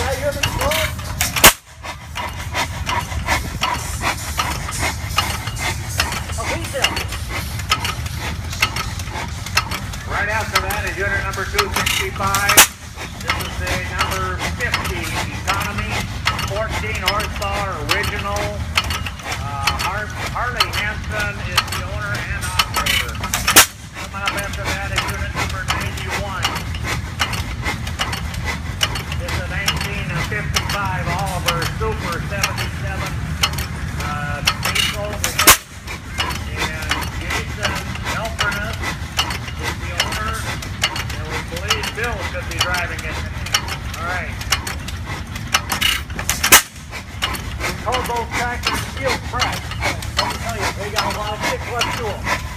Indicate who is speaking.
Speaker 1: that unit close?
Speaker 2: Right after that is unit number 265. This is the number 50 economy, 14 horsepower original. Harley Hanson is the owner and operator. Coming up after that is unit number 91. This is a 1955 Oliver Super 77 diesel. And Jason Elfernus is the owner, and we believe Bill could be driving it. All right.
Speaker 1: We told those tractors steel press. Let me tell you, they got a lot of kick left to them.